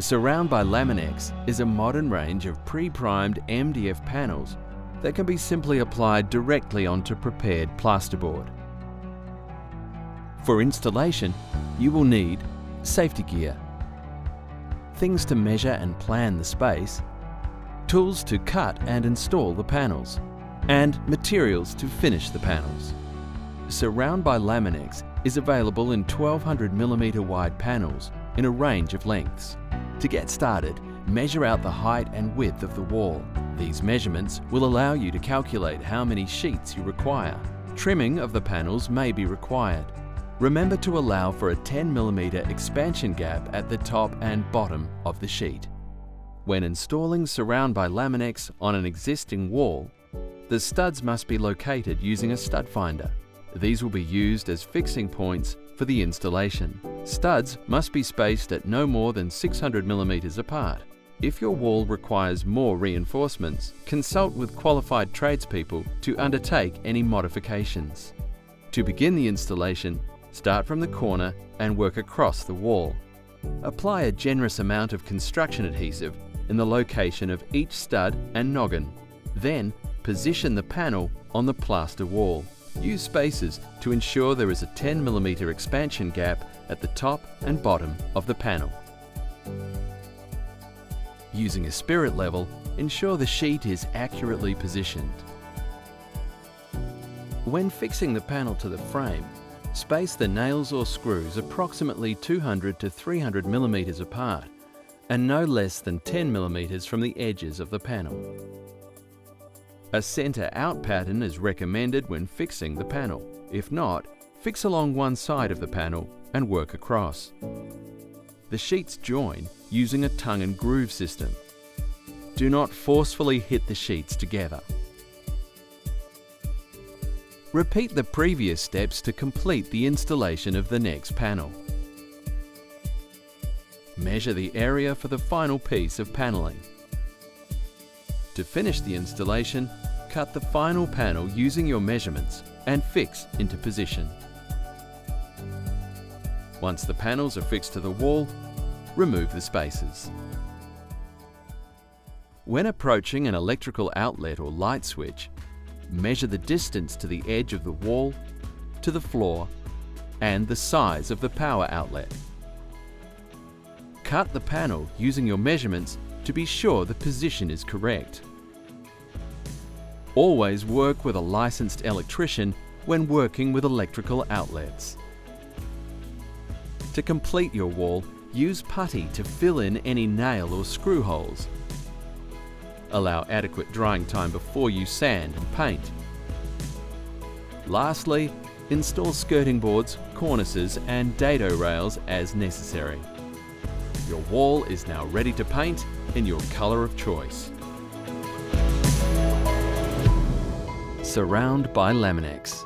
Surround by Laminex is a modern range of pre-primed MDF panels that can be simply applied directly onto prepared plasterboard. For installation, you will need safety gear, things to measure and plan the space, tools to cut and install the panels, and materials to finish the panels. Surround by Laminex is available in 1200mm wide panels in a range of lengths. To get started, measure out the height and width of the wall. These measurements will allow you to calculate how many sheets you require. Trimming of the panels may be required. Remember to allow for a 10mm expansion gap at the top and bottom of the sheet. When installing Surround by Laminex on an existing wall, the studs must be located using a stud finder. These will be used as fixing points for the installation. Studs must be spaced at no more than 600mm apart. If your wall requires more reinforcements, consult with qualified tradespeople to undertake any modifications. To begin the installation, start from the corner and work across the wall. Apply a generous amount of construction adhesive in the location of each stud and noggin. Then, position the panel on the plaster wall. Use spacers to ensure there is a 10mm expansion gap at the top and bottom of the panel. Using a spirit level, ensure the sheet is accurately positioned. When fixing the panel to the frame, space the nails or screws approximately 200 to 300mm apart and no less than 10mm from the edges of the panel. A centre-out pattern is recommended when fixing the panel. If not, fix along one side of the panel and work across. The sheets join using a tongue and groove system. Do not forcefully hit the sheets together. Repeat the previous steps to complete the installation of the next panel. Measure the area for the final piece of paneling. To finish the installation, cut the final panel using your measurements and fix into position. Once the panels are fixed to the wall, remove the spacers. When approaching an electrical outlet or light switch, measure the distance to the edge of the wall, to the floor, and the size of the power outlet. Cut the panel using your measurements to be sure the position is correct. Always work with a licensed electrician when working with electrical outlets. To complete your wall, use putty to fill in any nail or screw holes. Allow adequate drying time before you sand and paint. Lastly, install skirting boards, cornices and dado rails as necessary. Your wall is now ready to paint in your colour of choice. Surround by Laminex.